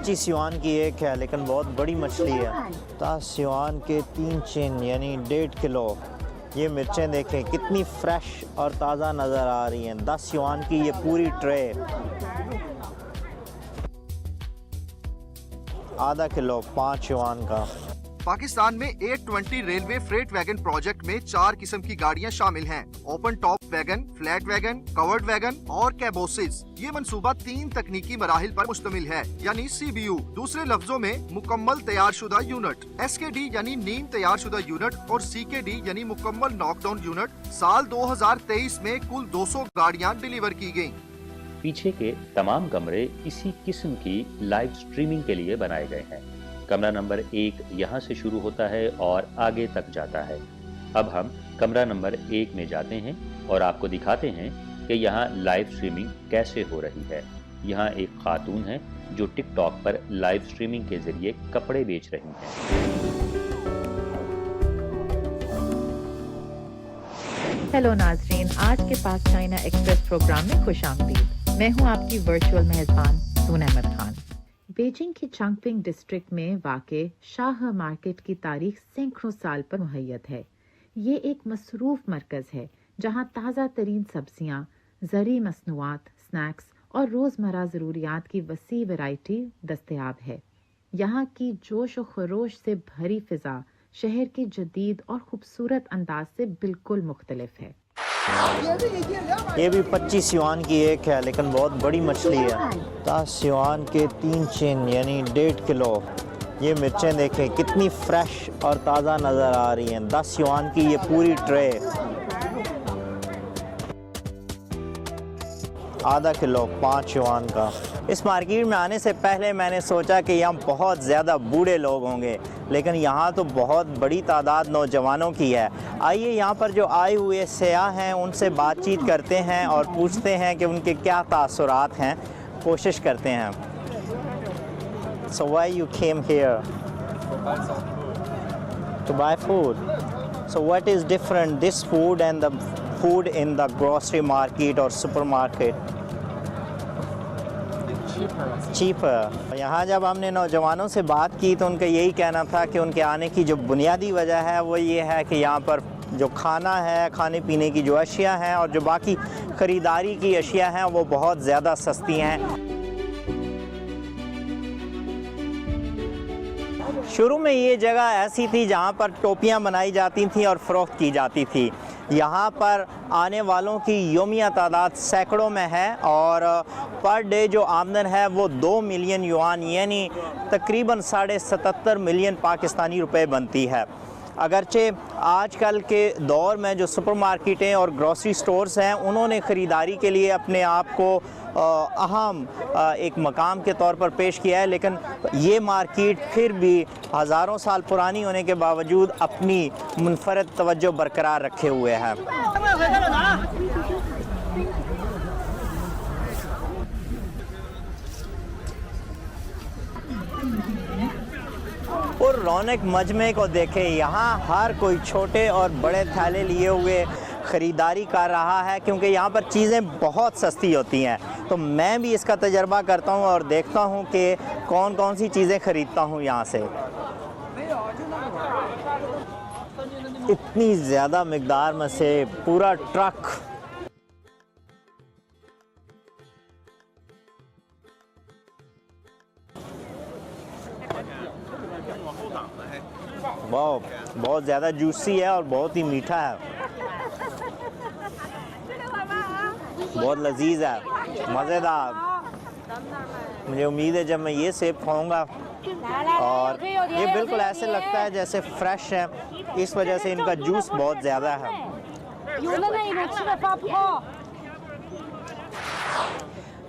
25 yuan की एक है, लेकिन बहुत बड़ी मछली है। 10 युआन के 3 चिन यानी 1.5 किलो। ये मिर्चें देखें कितनी फ्रेश और ताज़ा नज़र आ रही हैं। 10 युआन की ये पूरी ट्रे। आधा किलो 5 युआन का। पाकिस्तान में 820 रेलवे फ्रेट वैगन प्रोजेक्ट में 4 किस्म की गाड़ियां शामिल हैं। Open top wagon, flat wagon, covered wagon और कैबोसिस। ये मंसूबा 3 तकनीकी मराहिल पर मुश्तमिल है, यानी CBU, दूसरे लफ्जों में मुकम्मल तैयारशुदा यूनिट, SKD यानी नीम तैयारशुदा यूनिट और CKD यानी मुकम्मल नॉकडाउन यूनिट। साल 2023 में कुल 200 गाड़ियां डिलीवर की गयी। पीछे के तमाम कमरे इसी किस्म की लाइव स्ट्रीमिंग के लिए बनाए गए हैं। कमरा नंबर 1 यहाँ से शुरू होता है और आगे तक जाता है। अब हम कमरा नंबर 1 में जाते हैं और आपको दिखाते हैं कि यहाँ लाइव स्ट्रीमिंग कैसे हो रही है। यहाँ एक खातून है जो टिकटॉक पर लाइव स्ट्रीमिंग के जरिए कपड़े बेच रही हैं। हेलो नाजरीन, आज के पास चाइना एक्सप्रेस प्रोग्राम में खुशामदीद। मैं हूँ आपकी वर्चुअल मेहमान सून अहमद खान। बीजिंग की चांगपिंग डिस्ट्रिक्ट में वाक़े शाह मार्केट की तारीख सैकड़ों साल पर मुहैयत है। ये एक मसरूफ मरकज़ है जहाँ ताज़ा तरीन सब्जियाँ, ज़री मसनूआत, स्नैक्स और रोज़मर्रा ज़रूरियात की वसी वैरायटी दस्तयाब है। यहाँ की जोश व खरोश से भरी फ़िज़ा शहर के जदीद और खूबसूरत अंदाज से बिल्कुल मुख्तलिफ है। ये भी 25 युआन की एक है, लेकिन बहुत बड़ी मछली है। 10 युआन के 3 चिन यानी 1.5 किलो। ये मिर्चें देखें कितनी फ्रेश और ताज़ा नज़र आ रही हैं। 10 युआन की ये पूरी ट्रे। आधा किलो 5 युआन का। इस मार्केट में आने से पहले मैंने सोचा कि यहाँ बहुत ज़्यादा बूढ़े लोग होंगे, लेकिन यहाँ तो बहुत बड़ी तादाद नौजवानों की है। आइए यहाँ पर जो आए हुए सयाह हैं उनसे बातचीत करते हैं और पूछते हैं कि उनके क्या तासुरात हैं। कोशिश करते हैं। So why you came here? To buy food. So what is different this food and the food in the grocery market or supermarket? Cheaper. यहाँ जब हमने नौजवानों से बात की तो उनका यही कहना था कि उनके आने की जो बुनियादी वजह है वो ये है कि यहाँ पर जो खाना है, खाने पीने की जो अशिया हैं और जो बाकी ख़रीदारी की अशिया हैं वो बहुत ज़्यादा सस्ती हैं। शुरू में ये जगह ऐसी थी जहाँ पर टोपियाँ बनाई जाती थी और फ़रोख्त की जाती थी। यहाँ पर आने वालों की योमिया तादाद सैकड़ों में है और पर डे जो आमदन है वो 2 मिलियन युआन यानी तकरीबन 77.5 मिलियन पाकिस्तानी रुपए बनती है। अगरचे आजकल के दौर में जो सुपरमार्केटें और ग्रॉसरी स्टोर्स हैं उन्होंने ख़रीदारी के लिए अपने आप को अहम एक मकाम के तौर पर पेश किया है, लेकिन ये मार्केट फिर भी हज़ारों साल पुरानी होने के बावजूद अपनी मुनफरद तवज्जो बरकरार रखे हुए है। और रौनक मजमे को देखें, यहाँ हर कोई छोटे और बड़े थैले लिए हुए ख़रीदारी कर रहा है क्योंकि यहाँ पर चीज़ें बहुत सस्ती होती हैं। तो मैं भी इसका तजर्बा करता हूँ और देखता हूँ कि कौन कौन सी चीज़ें ख़रीदता हूँ यहाँ से। इतनी ज़्यादा मिक़दार में से पूरा ट्रक। बहुत ज़्यादा जूसी है और बहुत ही मीठा है, बहुत लजीज है, मज़ेदार। मुझे उम्मीद है जब मैं ये सेब खाऊंगा, और ये बिल्कुल ऐसे लगता है जैसे फ्रेश है, इस वजह से इनका जूस बहुत ज़्यादा है।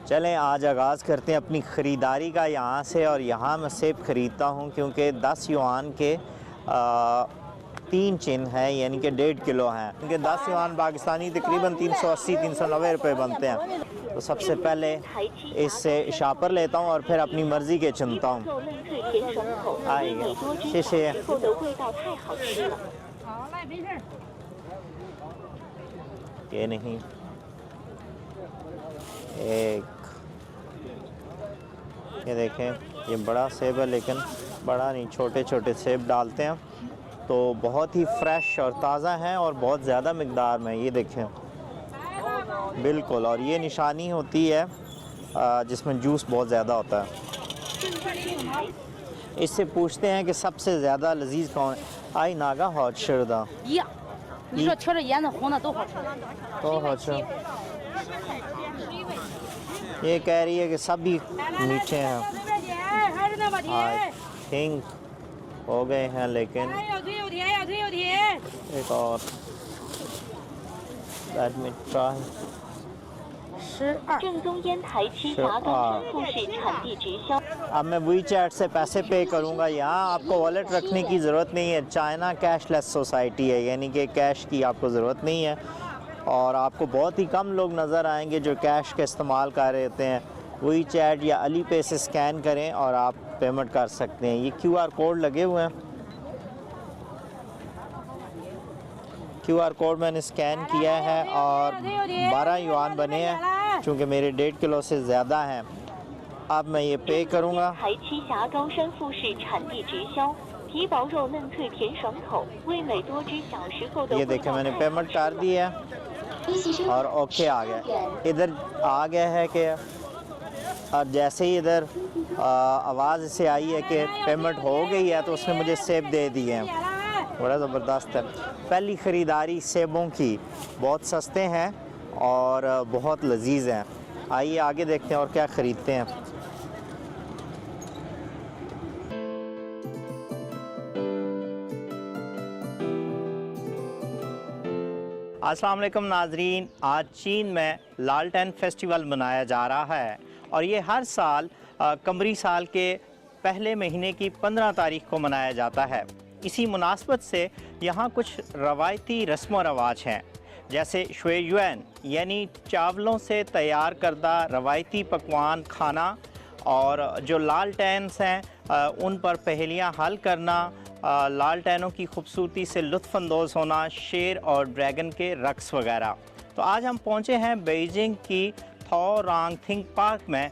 चलें आज आगाज़ करते हैं अपनी ख़रीदारी का यहाँ से। और यहाँ मैं सेब ख़रीदता हूँ क्योंकि 10 युआन के 3 चिन है यानी कि 1.5 किलो हैं। क्योंकि 10 युआन पाकिस्तानी तकरीबन 380-390 रुपये बनते हैं। तो सबसे पहले इससे शापर लेता हूँ और फिर अपनी मर्ज़ी के चुनता हूँ। आएगा शीशे ये नहीं, एक ये देखें ये बड़ा सेब है, लेकिन बड़ा नहीं, छोटे छोटे सेब डालते हैं तो बहुत ही फ्रेश और ताज़ा हैं और बहुत ज़्यादा मिकदार में। ये देखें बिल्कुल, और ये निशानी होती है जिसमें जूस बहुत ज़्यादा होता है। इससे पूछते हैं कि सबसे ज़्यादा लजीज कौन है। आई नागा हॉट शरदा 一样。你说挑着盐的、红的都好吃。 तो अच्छा, ये कह रही है कि सभी मीठे हैं। आई थिंक हो गए हैं, लेकिन एक और लेट मी ट्राई। 正宗烟台七侠高升富士产地直销。 अब मैं WeChat से पैसे पे करूँगा। यहाँ आपको वॉलेट रखने की ज़रूरत नहीं है। चाइना कैशलेस सोसाइटी है, यानी कि कैश की आपको ज़रूरत नहीं है और आपको बहुत ही कम लोग नज़र आएंगे जो कैश का इस्तेमाल कर रहे होते हैं। WeChat या अलीपे से स्कैन करें और आप पेमेंट कर सकते हैं। ये QR कोड लगे हुए हैं। QR कोड मैंने स्कैन किया है और 12 युआन बने हैं, चूँकि मेरे 1.5 किलो से ज़्यादा हैं। अब मैं ये पे करूँगा। 台七侠高升富士产地直销，皮薄肉嫩脆甜爽口，味美多汁小时候的 ये 味 देखें 道 मैंने 太 पेमेंट कर दी है और ओके आ गया। इधर आ गया है कि और जैसे ही इधर आवाज़ से आई है कि पेमेंट हो गई है तो उसने मुझे सेब दे दिए हैं। बड़ा ज़बरदस्त है। पहली ख़रीदारी सेबों की, बहुत सस्ते हैं और बहुत लजीज हैं। आइए आगे देखते हैं और क्या ख़रीदते हैं। अस्सलाम वालेकुम नाजरीन, आज चीन में लालटेन फेस्टिवल मनाया जा रहा है और ये हर साल कमरी साल के पहले महीने की 15 तारीख को मनाया जाता है। इसी मुनासबत से यहाँ कुछ रवायती रस्म व रवाज हैं, जैसे शुएयुएन यानी चावलों से तैयार करदा रवायती पकवान खाना, और जो लालटेन्स हैं उन पर पहेलियाँ हल करना, लालटेनों की खूबसूरती से लुत्फ़अंदोज़ होना, शेर और ड्रैगन के रक्स वगैरह। तो आज हम पहुँचे हैं बीजिंग की थोरांग थिंक पार्क में।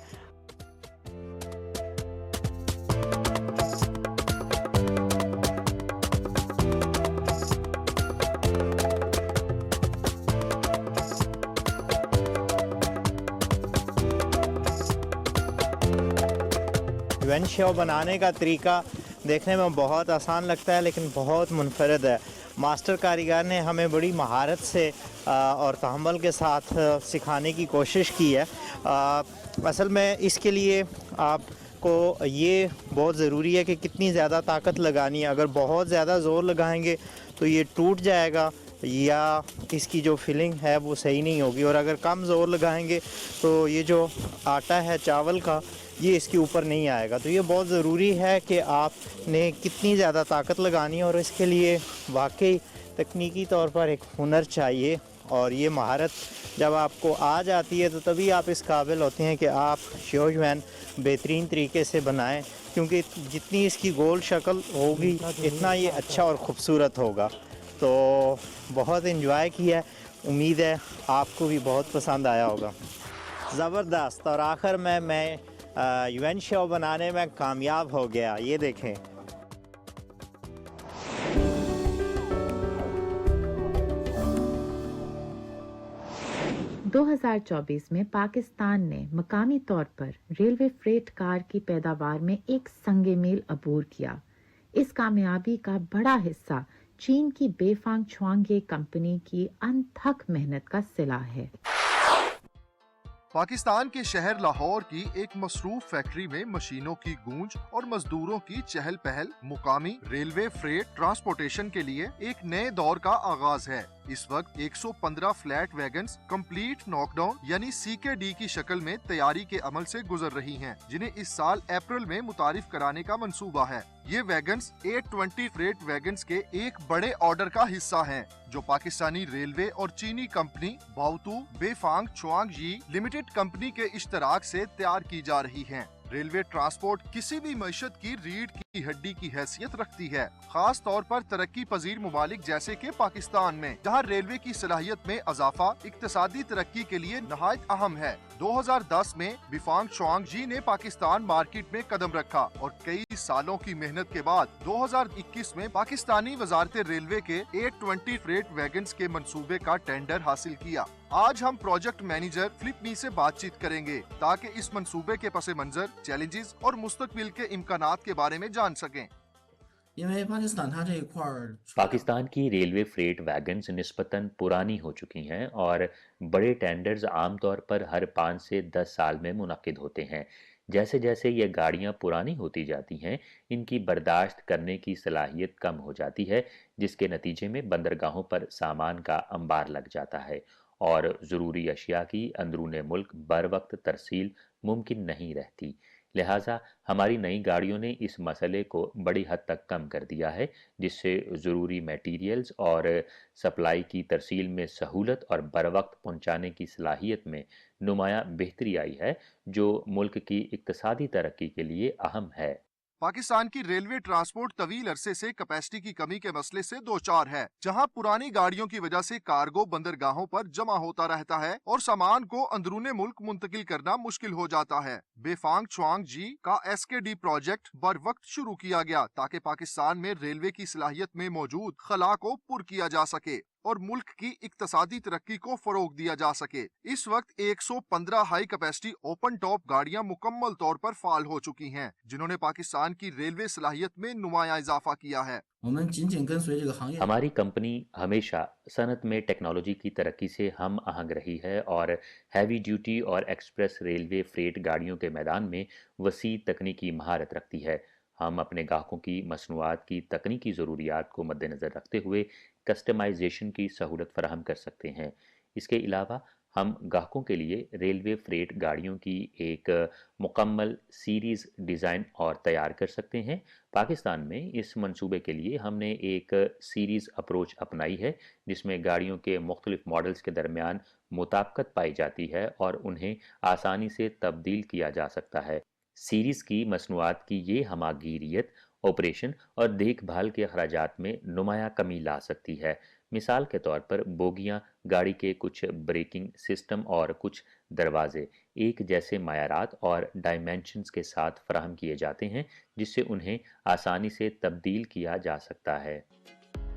युएन शाओ बनाने का तरीका देखने में बहुत आसान लगता है, लेकिन बहुत मुनफरद है। मास्टर कारीगर ने हमें बड़ी महारत से और तहम्मुल के साथ सिखाने की कोशिश की है। असल में इसके लिए आपको ये बहुत ज़रूरी है कि कितनी ज़्यादा ताकत लगानी है। अगर बहुत ज़्यादा ज़ोर लगाएंगे तो ये टूट जाएगा या इसकी जो फिलिंग है वो सही नहीं होगी, और अगर कम ज़ोर लगाएंगे तो ये जो आटा है चावल का, ये इसके ऊपर नहीं आएगा। तो ये बहुत ज़रूरी है कि आपने कितनी ज़्यादा ताकत लगानी है, और इसके लिए वाकई तकनीकी तौर पर एक हुनर चाहिए, और ये महारत जब आपको आ जाती है तो तभी आप इस काबिल होते हैं कि आप शुएयुएन बेहतरीन तरीके से बनाएं, क्योंकि जितनी इसकी गोल शक्ल होगी इतना ये अच्छा और ख़ूबसूरत होगा। तो बहुत इन्जॉय किया, उम्मीद है आपको भी बहुत पसंद आया होगा। ज़बरदस्त। और आखिर में मैं युएन शाओ बनाने में कामयाब हो गया। ये देखें। दो 2024 में पाकिस्तान ने मकामी तौर पर रेलवे फ्रेट कार की पैदावार में एक संगे मील अबूर किया। इस कामयाबी का बड़ा हिस्सा चीन की बेफांग छुआंगे कंपनी की अनथक मेहनत का सिला है। पाकिस्तान के शहर लाहौर की एक मसरूफ फैक्ट्री में मशीनों की गूंज और मजदूरों की चहल पहल मुकामी रेलवे फ्रेट ट्रांसपोर्टेशन के लिए एक नए दौर का आगाज है। इस वक्त 115 फ्लैट वैगन्स कंप्लीट नॉकडाउन यानी CKD की शक्ल में तैयारी के अमल से गुजर रही हैं, जिन्हें इस साल अप्रैल में मुतारिफ कराने का मंसूबा है। ये वैगन्स 820 फ्रेट वैगन्स के एक बड़े ऑर्डर का हिस्सा हैं, जो पाकिस्तानी रेलवे और चीनी कंपनी बाओतू बेफांग छुआंगजी लिमिटेड कंपनी के इश्तराक से तैयार की जा रही हैं। रेलवे ट्रांसपोर्ट किसी भी मईशत की रीढ़ की की हड्डी की हैसियत रखती है, खास तौर पर तरक्की पजीर ममालिक जैसे कि पाकिस्तान में, जहां रेलवे की सलाहियत में इजाफा इक्तिसादी तरक्की के लिए नहायत अहम है। 2010 में बिफांग चुआंगजी ने पाकिस्तान मार्केट में कदम रखा और कई सालों की मेहनत के बाद 2021 में पाकिस्तानी वजारत रेलवे के 820 फ्रेट वैगन्स के मंसूबे का टेंडर हासिल किया। आज हम प्रोजेक्ट मैनेजर फिलिप मी से बातचीत करेंगे ताकि इस मंसूबे के पस मंजर, चैलेंजेस और मुस्तकबिल के इम्कानात के बारे में जान सकें। पाकिस्तान की रेलवे फ्रेट वैगन्स निस्बतन पुरानी हो चुकी हैं और बड़े टेंडर्स आमतौर पर हर 5 से 10 साल में मुनक्किद होते हैं। जैसे जैसे ये गाड़ियाँ पुरानी होती जाती हैं, इनकी बर्दाश्त करने की सलाहियत कम हो जाती है, जिसके नतीजे में बंदरगाहों पर सामान का अंबार लग जाता है और ज़रूरी अशिया की अंदरूने मुल्क बर वक्त तरसील मुमकिन नहीं रहती। लिहाजा हमारी नई गाड़ियों ने इस मसले को बड़ी हद तक कम कर दिया है, जिससे ज़रूरी मटीरियल्स और सप्लाई की तरसील में सहूलत और बर वक्त पहुँचाने की सलाहियत में नुमाया बेहतरी आई है, जो मुल्क की इक्तिसादी तरक्की के लिए अहम है। पाकिस्तान की रेलवे ट्रांसपोर्ट तवील अरसे से कैपेसिटी की कमी के मसले से दो चार है, जहां पुरानी गाड़ियों की वजह से कार्गो बंदरगाहों पर जमा होता रहता है और सामान को अंदरूने मुल्क मुंतकिल करना मुश्किल हो जाता है। बेफांग चुआंग जी का SKD प्रोजेक्ट बर वक्त शुरू किया गया ताकि पाकिस्तान में रेलवे की सलाहियत में मौजूद खला को पुर किया जा सके और मुल्क की इक्तिसादी तरक्की को फरोग दिया जा सके। इस वक्त 115 हाई कैपेसिटी ओपन टॉप गाड़ियां मुकम्मल तौर पर फाल हो चुकी हैं, जिन्होंने पाकिस्तान की रेलवे सलाहियत में नुमाया इजाफा किया है। हमारी कंपनी हमेशा सनत में टेक्नोलॉजी की तरक्की से हम आहंग रही है और हैवी ड्यूटी और एक्सप्रेस रेलवे फ्रेट गाड़ियों के मैदान में वसी तकनीकी महारत रखती है। हम अपने ग्राहकों की मसनूआत की तकनीकी ज़रूरियात को मद्देनज़र रखते हुए कस्टमाइजेशन की सहूलत फराहम कर सकते हैं। इसके अलावा हम ग्राहकों के लिए रेलवे फ्रेट गाड़ियों की एक मुकम्मल सीरीज़ डिज़ाइन और तैयार कर सकते हैं। पाकिस्तान में इस मंसूबे के लिए हमने एक सीरीज़ अप्रोच अपनाई है, जिसमें गाड़ियों के मुख्तलिफ मॉडल्स के दरमियान मुताबिकत पाई जाती है और उन्हें आसानी से तब्दील किया जा सकता है। सीरीज़ की मसनूआत की ये हमागीरियत ऑपरेशन और देखभाल के अखराजात में नुमाया कमी ला सकती है। मिसाल के तौर पर बोगियां, गाड़ी के कुछ ब्रेकिंग सिस्टम और कुछ दरवाजे एक जैसे मायारात और डायमेंशंस के साथ फराहम किए जाते हैं, जिससे उन्हें आसानी से तब्दील किया जा सकता है।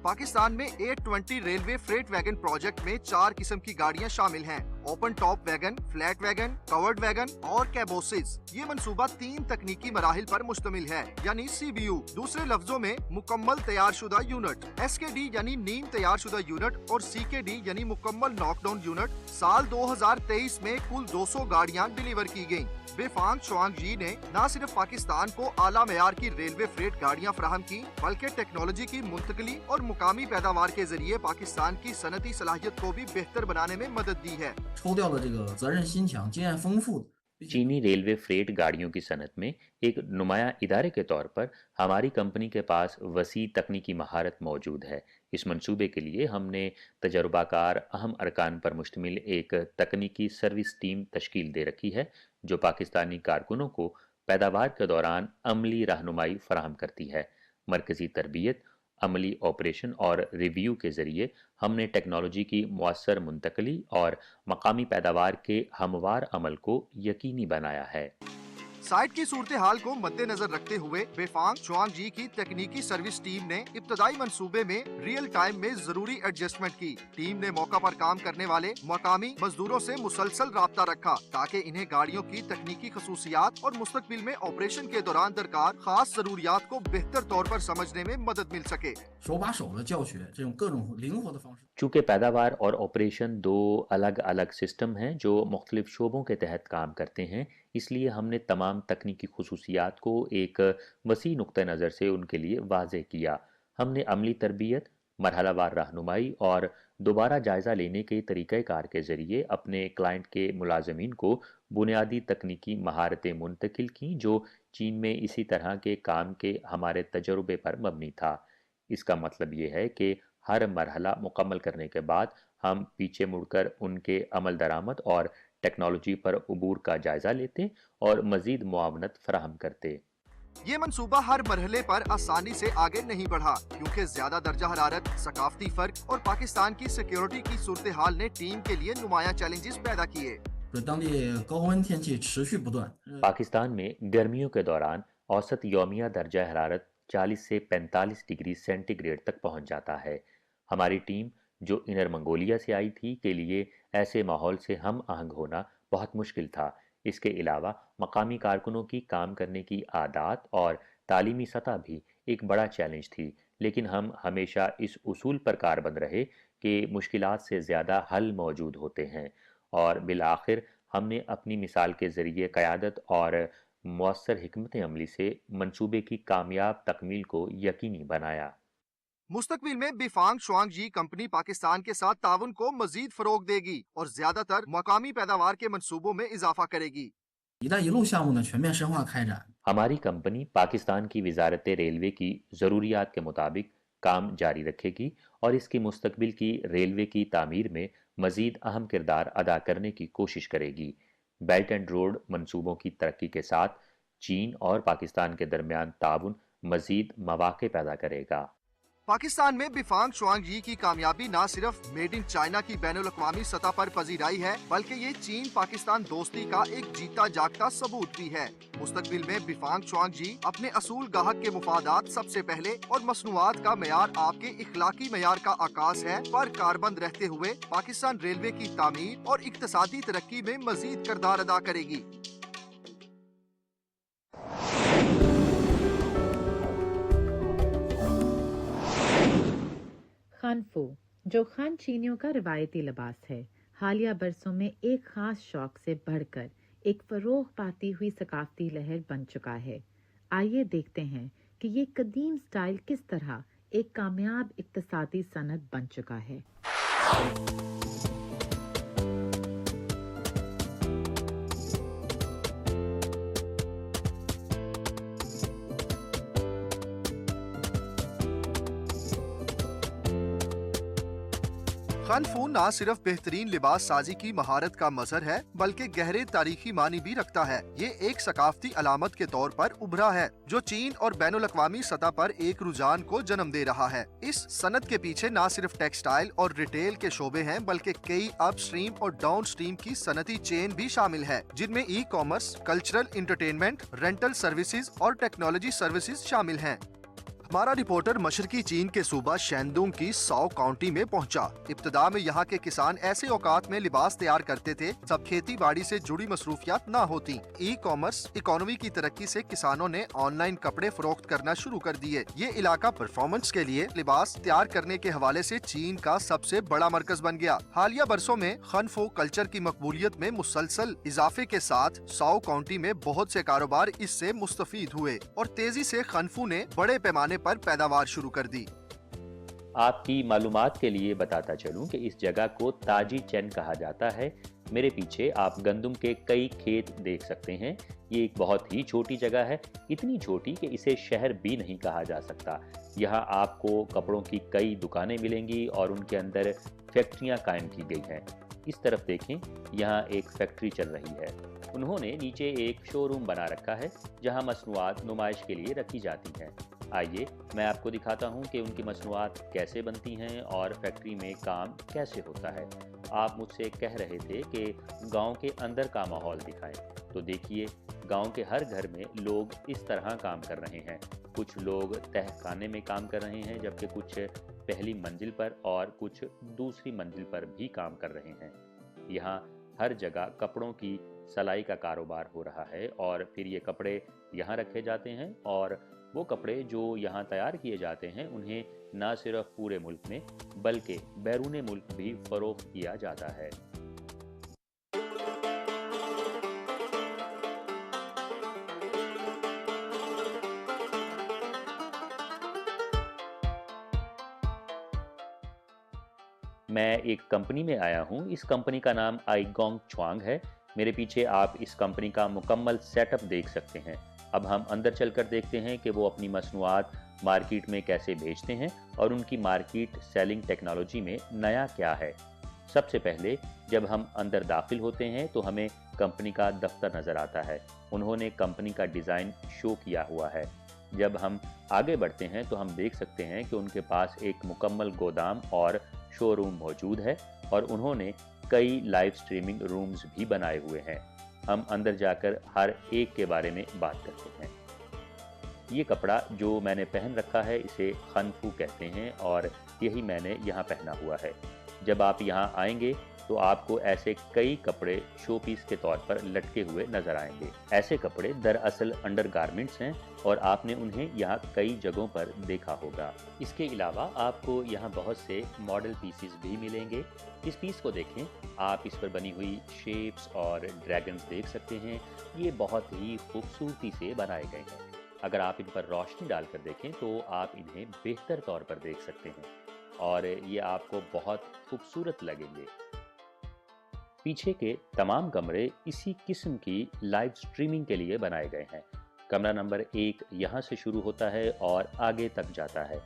पाकिस्तान में 820 रेलवे फ्रेट वैगन प्रोजेक्ट में 4 किस्म की गाड़ियां शामिल हैं। Open top wagon, flat wagon, covered wagon और कैबोसिस। ये मंसूबा 3 तकनीकी मराहिल पर मुश्तमिल है, यानी CBU, दूसरे लफ्जों में मुकम्मल तैयारशुदा यूनिट, SKD यानी नीम तैयारशुदा यूनिट और CKD यानी मुकम्मल नॉकडाउन यूनिट। साल 2023 में कुल 200 गाड़ियां डिलीवर की गयी। बेफांग चुआंग जी ने न सिर्फ पाकिस्तान को आला मयार की रेलवे फ्रेट गाड़ियां फराहम की, बल्कि टेक्नोलॉजी की मुंतकली और मुकामी पैदावार के जरिए पाकिस्तान की सनती सलाहियत को भी बेहतर बनाने में मदद दी है। चीनी रेलवे फ्रेट गाड़ियों की सनत में एक नुमाया इदारे के तौर पर हमारी कंपनी के पास वसी तकनीकी महारत मौजूद है। इस मंसूबे के लिए हमने तजर्बाकार अहम अरकान पर मुश्तमिल एक तकनीकी सर्विस टीम तश्कील दे रखी है, जो पाकिस्तानी कारकुनों को पैदावार के दौरान अमली रहनुमाई फराहम करती है। मरकज़ी तरबियत, अमली ऑपरेशन और रिव्यू के ज़रिए हमने टेक्नोलॉजी की मुअस्सर मुंतकली और मकामी पैदावार के हमवार अमल को यकीनी बनाया है। साइट की सूरत हाल को मद्देनजर रखते हुए बेफांग चुआंग जी की तकनीकी सर्विस टीम ने इब्तदाई मंसूबे में रियल टाइम में जरूरी एडजस्टमेंट की। टीम ने मौका पर काम करने वाले मकामी मजदूरों से मुसलसल राब्ता रखा ताकि इन्हें गाड़ियों की तकनीकी खसूसियात और मुस्तकबिल में ऑपरेशन के दौरान दरकार खास जरूरियात को बेहतर तौर पर समझने में मदद मिल सके। चूँकि पैदावार और ऑपरेशन दो अलग अलग सिस्टम हैं जो मुख्तलिफ शोबों के तहत काम करते हैं, इसलिए हमने तमाम तकनीकी खुसूसियात को एक वसी नुक्ते नज़र से उनके लिए वाज़ेह किया। हमने अमली तरबियत, मरहलावार रहनुमाई और दोबारा जायज़ा लेने के तरीक़ाकार के ज़रिए अपने क्लाइंट के मुलाजमीन को बुनियादी तकनीकी महारतें मुंतकिल की, जो चीन में इसी तरह के काम के हमारे तजुर्बे पर मबनी था। इसका मतलब ये है कि हर मरहला मुकम्मल करने के बाद हम पीछे मुड़कर उनके अमल दरामद और टेक्नोलॉजी पर अबूर का जायज़ा लेते और मज़ीद मुआवनत फराहम करते। ये मंसूबा हर मरहले पर आसानी से आगे नहीं बढ़ा क्योंकि ज्यादा दर्जा हरारत, सकाफती फर्क और पाकिस्तान की सिक्योरिटी की सूरत हाल ने टीम के लिए नुमाया चैलेंजेस पैदा किए। 当地高温天气持续不断， पाकिस्तान में गर्मियों के दौरान औसत यौमिया दर्जा हरारत 40 से 45 डिग्री सेंटीग्रेड तक पहुंच जाता है। हमारी टीम जो इनर मंगोलिया से आई थी के लिए ऐसे माहौल से हम आहंग होना बहुत मुश्किल था। इसके अलावा मकामी कारकुनों की काम करने की आदत और तालीमी सतह भी एक बड़ा चैलेंज थी, लेकिन हम हमेशा इस उसूल पर कारबंद रहे कि मुश्किलात से ज़्यादा हल मौजूद होते हैं और बिलाखिर हमने अपनी मिसाल के ज़रिए क़यादत और मौसर हिकमत अमली से मंसूबे की कामयाब तकमील को यकीनी बनाया। मुस्तकबिल में बिफांग शुआंगजी कंपनी पाकिस्तान के साथ ताउन को मजीद फरोग देगी और ज्यादातर मकामी पैदावार के मंसूबों में इजाफा करेगी। 一带一路项目的全面深化开展， हमारी कंपनी पाकिस्तान की वजारत रेलवे की ज़रूरियात के मुताबिक काम जारी रखेगी और इसकी मुस्तकबिल की रेलवे की तामीर में मज़ीद अहम किरदार अदा करने की कोशिश करेगी। बेल्ट एंड रोड मंसूबों की तरक्की के साथ चीन और पाकिस्तान के दरमियान ताउन मज़ीद मौक़े पैदा करेगा। पाकिस्तान में बिफांग शुआंगजी की कामयाबी न सिर्फ मेड इन चाइना की बैनुल-अक़वामी सतह पर पजीराई है, बल्कि ये चीन पाकिस्तान दोस्ती का एक जीता जागता सबूत भी है। मुस्तकबिल में बिफांग शुआंगजी अपने असूल गाहक के मुफादात सबसे पहले और मसनूआत का मयार आपके इखलाकी मयार का आकाश है पर कारबंद रहते हुए पाकिस्तान रेलवे की तामीर और इक्तसादी तरक्की में मजीद किरदार अदा करेगी। खानफू, जो खान चीनियों का रिवायती लिबास है, हालिया बरसों में एक खास शौक से बढ़कर एक फरोग पाती हुई सकाफती लहर बन चुका है। आइए देखते हैं कि ये कदीम स्टाइल किस तरह एक कामयाब इक्तसादी सनत बन चुका है। खानफू न सिर्फ बेहतरीन लिबास साजी की महारत का मजहर है बल्कि गहरे तारीखी मानी भी रखता है। ये एक सकाफती अलामत के तौर पर उभरा है जो चीन और बैनुल-अक़वामी सतह पर एक रुझान को जन्म दे रहा है। इस सनत के पीछे न सिर्फ टेक्सटाइल और रिटेल के शोबे हैं बल्कि कई अपस्ट्रीम और डाउनस्ट्रीम की सनती चेन भी शामिल है, जिनमें e commerce, cultural, entertainment, rental services और टेक्नोलॉजी सर्विसेज शामिल हैं। हमारा रिपोर्टर मशरकी चीन के सूबा शैनदुंग की साओ काउंटी में पहुंचा। इब्तदा में यहाँ के किसान ऐसे औकात में लिबास तैयार करते थे जब खेती बाड़ी से जुड़ी मसरूफियात न होती। ई कॉमर्स इकोनॉमी की तरक्की से किसानों ने ऑनलाइन कपड़े फरोख्त करना शुरू कर दिए। ये इलाका परफॉर्मेंस के लिए लिबास तैयार करने के हवाले से चीन का सबसे बड़ा मरकज बन गया। हालिया बरसों में खानफू कल्चर की मकबूलियत में मुसलसल इजाफे के साथ साओ काउंटी में बहुत से कारोबार इससे मुस्तफीद हुए और तेजी से खानफू ने बड़े पैमाने पर पैदावार शुरू कर दी। आपकी मालूमात के लिए बताता चलूं कि इस जगह को ताजी चैन कहा जाता है। मेरे पीछे आप गंदम के कई खेत देख सकते हैं। ये एक बहुत ही छोटी जगह है, इतनी छोटी कि इसे शहर भी नहीं कहा जा सकता। यहाँ आपको कपड़ों की कई दुकानें मिलेंगी और उनके अंदर फैक्ट्रियाँ कायम की गई हैं। इस तरफ देखें, यहाँ एक फैक्ट्री चल रही है। उन्होंने नीचे एक शोरूम बना रखा है जहाँ मसनूआत नुमाइश के लिए रखी जाती हैं। आइए मैं आपको दिखाता हूँ कि उनकी मसनूआत कैसे बनती हैं और फैक्ट्री में काम कैसे होता है। आप मुझसे कह रहे थे कि गांव के अंदर का माहौल दिखाएं, तो देखिए गांव के हर घर में लोग इस तरह काम कर रहे हैं। कुछ लोग तहखाने में काम कर रहे हैं, जबकि कुछ पहली मंजिल पर और कुछ दूसरी मंजिल पर भी काम कर रहे हैं। यहाँ हर जगह कपड़ों की सिलाई का कारोबार हो रहा है और फिर ये कपड़े यहाँ रखे जाते हैं और वो कपड़े जो यहाँ तैयार किए जाते हैं उन्हें न सिर्फ पूरे मुल्क में बल्कि बैरून मुल्क भी फरोख्त किया जाता है। मैं एक कंपनी में आया हूँ। इस कंपनी का नाम आईगोंग च्वांग है। मेरे पीछे आप इस कंपनी का मुकम्मल सेटअप देख सकते हैं। अब हम अंदर चलकर देखते हैं कि वो अपनी मसनूआत मार्केट में कैसे बेचते हैं और उनकी मार्केट सेलिंग टेक्नोलॉजी में नया क्या है। सबसे पहले जब हम अंदर दाखिल होते हैं तो हमें कंपनी का दफ्तर नज़र आता है। उन्होंने कंपनी का डिज़ाइन शो किया हुआ है। जब हम आगे बढ़ते हैं तो हम देख सकते हैं कि उनके पास एक मुकम्मल गोदाम और शोरूम मौजूद है और उन्होंने कई लाइव स्ट्रीमिंग रूम्स भी बनाए हुए हैं। हम अंदर जाकर हर एक के बारे में बात करते हैं। ये कपड़ा जो मैंने पहन रखा है इसे खनफू कहते हैं और यही मैंने यहाँ पहना हुआ है। जब आप यहाँ आएंगे तो आपको ऐसे कई कपड़े शोपीस के तौर पर लटके हुए नजर आएंगे। ऐसे कपड़े दरअसल अंडरगारमेंट्स हैं और आपने उन्हें यहाँ कई जगहों पर देखा होगा। इसके अलावा आपको यहाँ बहुत से मॉडल पीसेस भी मिलेंगे। इस पीस को देखें, आप इस पर बनी हुई शेप्स और ड्रैगन्स देख सकते हैं। ये बहुत ही खूबसूरती से बनाए गए हैं। अगर आप इन पर रोशनी डालकर देखें तो आप इन्हें बेहतर तौर पर देख सकते हैं और ये आपको बहुत खूबसूरत लगेंगे। पीछे के तमाम कमरे इसी किस्म की लाइव स्ट्रीमिंग के लिए बनाए गए हैं। कमरा नंबर 1 यहाँ से शुरू होता है और आगे तक जाता है।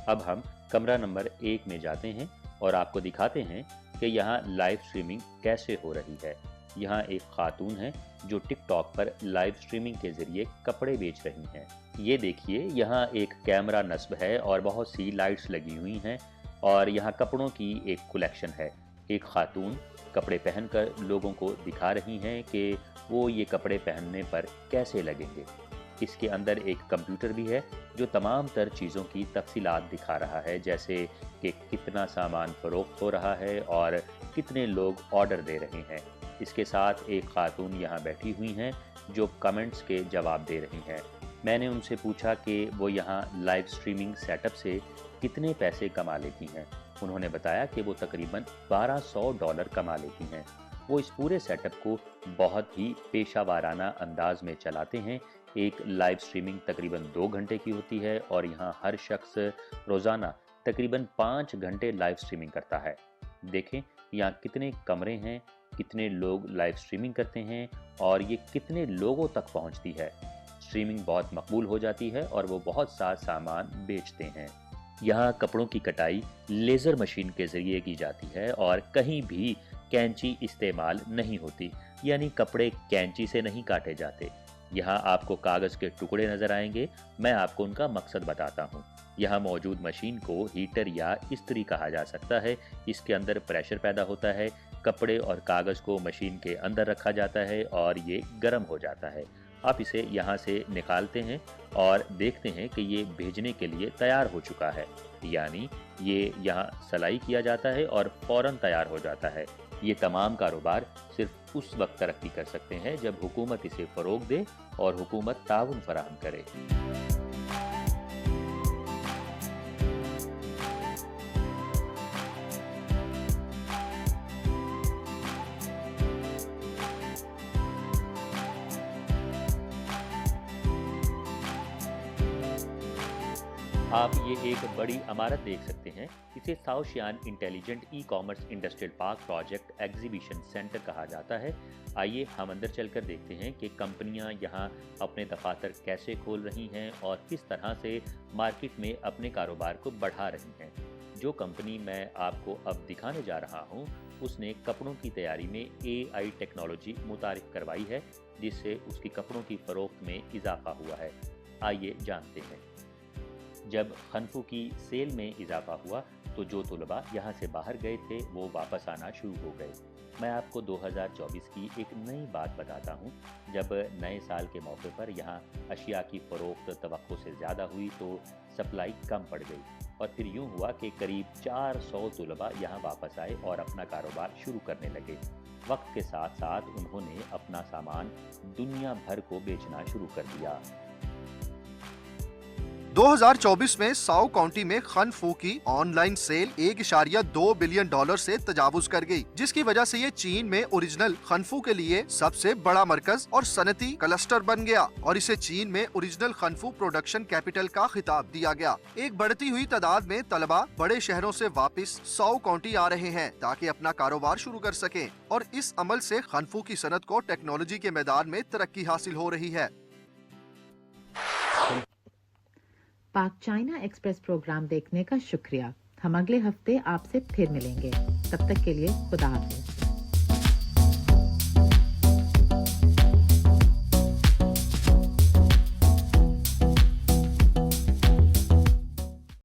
अब हम कमरा नंबर 1 में जाते हैं और आपको दिखाते हैं कि यहाँ लाइव स्ट्रीमिंग कैसे हो रही है। यहाँ एक खातून है जो टिकटॉक पर लाइव स्ट्रीमिंग के जरिए कपड़े बेच रही हैं। ये देखिए, यहाँ एक कैमरा नस्ब है और बहुत सी लाइट्स लगी हुई हैं और यहाँ कपड़ों की एक कलेक्शन है। एक खातून कपड़े पहनकर लोगों को दिखा रही हैं कि वो ये कपड़े पहनने पर कैसे लगेंगे। इसके अंदर एक कंप्यूटर भी है जो तमाम तर चीज़ों की तफसीलात दिखा रहा है, जैसे कि कितना सामान फरोख्त हो रहा है और कितने लोग ऑर्डर दे रहे हैं। इसके साथ एक खातून यहाँ बैठी हुई हैं जो कमेंट्स के जवाब दे रही हैं। मैंने उनसे पूछा कि वो यहाँ लाइव स्ट्रीमिंग सेटअप से कितने पैसे कमा लेती हैं। उन्होंने बताया कि वो तकरीबन $1200 कमा लेती हैं। वो इस पूरे सेटअप को बहुत ही पेशा वाराना अंदाज में चलाते हैं। एक लाइव स्ट्रीमिंग तकरीबन 2 घंटे की होती है और यहाँ हर शख्स रोज़ाना तकरीबन 5 घंटे लाइव स्ट्रीमिंग करता है। देखें यहाँ कितने कमरे हैं, कितने लोग लाइव स्ट्रीमिंग करते हैं और ये कितने लोगों तक पहुँचती है। स्ट्रीमिंग बहुत मकबूल हो जाती है और वो बहुत सा सामान बेचते हैं। यहाँ कपड़ों की कटाई लेज़र मशीन के ज़रिए की जाती है और कहीं भी कैंची इस्तेमाल नहीं होती, यानी कपड़े कैंची से नहीं काटे जाते। यहाँ आपको कागज़ के टुकड़े नज़र आएंगे। मैं आपको उनका मकसद बताता हूँ। यहाँ मौजूद मशीन को हीटर या इस्त्री कहा जा सकता है। इसके अंदर प्रेशर पैदा होता है, कपड़े और कागज़ को मशीन के अंदर रखा जाता है और ये गर्म हो जाता है। आप इसे यहाँ से निकालते हैं और देखते हैं कि ये भेजने के लिए तैयार हो चुका है, यानी ये यहाँ सलाई किया जाता है और फ़ौरन तैयार हो जाता है। ये तमाम कारोबार सिर्फ उस वक्त तरक्की कर सकते हैं जब हुकूमत इसे फ़रोग़ दे और हुकूमत ताउन फराहम करे। आप ये एक बड़ी इमारत देख सकते हैं। इसे साउशियान intelligent e commerce industrial park project exhibition centre कहा जाता है। आइए हम अंदर चलकर देखते हैं कि कंपनियां यहाँ अपने दफातर कैसे खोल रही हैं और किस तरह से मार्केट में अपने कारोबार को बढ़ा रही हैं। जो कंपनी मैं आपको अब दिखाने जा रहा हूँ उसने कपड़ों की तैयारी में AI टेक्नोलॉजी मुतारिफ करवाई है, जिससे उसकी कपड़ों की फ़रोख्त में इजाफा हुआ है। आइए जानते हैं। जब खनफू की सेल में इजाफा हुआ तो जो तुलबा यहाँ से बाहर गए थे वो वापस आना शुरू हो गए। मैं आपको 2024 की एक नई बात बताता हूँ। जब नए साल के मौके पर यहाँ अशिया की फ़रोख्त तवक्को से ज़्यादा हुई तो सप्लाई कम पड़ गई और फिर यूँ हुआ कि करीब 400 तुलबा यहाँ वापस आए और अपना कारोबार शुरू करने लगे। वक्त के साथ साथ उन्होंने अपना सामान दुनिया भर को बेचना शुरू कर दिया। 2024 में साओ काउंटी में खनफू की ऑनलाइन सेल $1.2 बिलियन से तजावुज कर गई, जिसकी वजह से ये चीन में ओरिजिनल खनफू के लिए सबसे बड़ा मरकज और सनती क्लस्टर बन गया और इसे चीन में ओरिजिनल खनफू प्रोडक्शन कैपिटल का खिताब दिया गया। एक बढ़ती हुई तादाद में तलबा बड़े शहरों से वापस साओ काउंटी आ रहे हैं ताकि अपना कारोबार शुरू कर सकें और इस अमल से खनफू की सनत को टेक्नोलॉजी के मैदान में तरक्की हासिल हो रही है। पाक चाइना एक्सप्रेस प्रोग्राम देखने का शुक्रिया। हम अगले हफ्ते आपसे फिर मिलेंगे। तब तक के लिए खुदा हाफिज।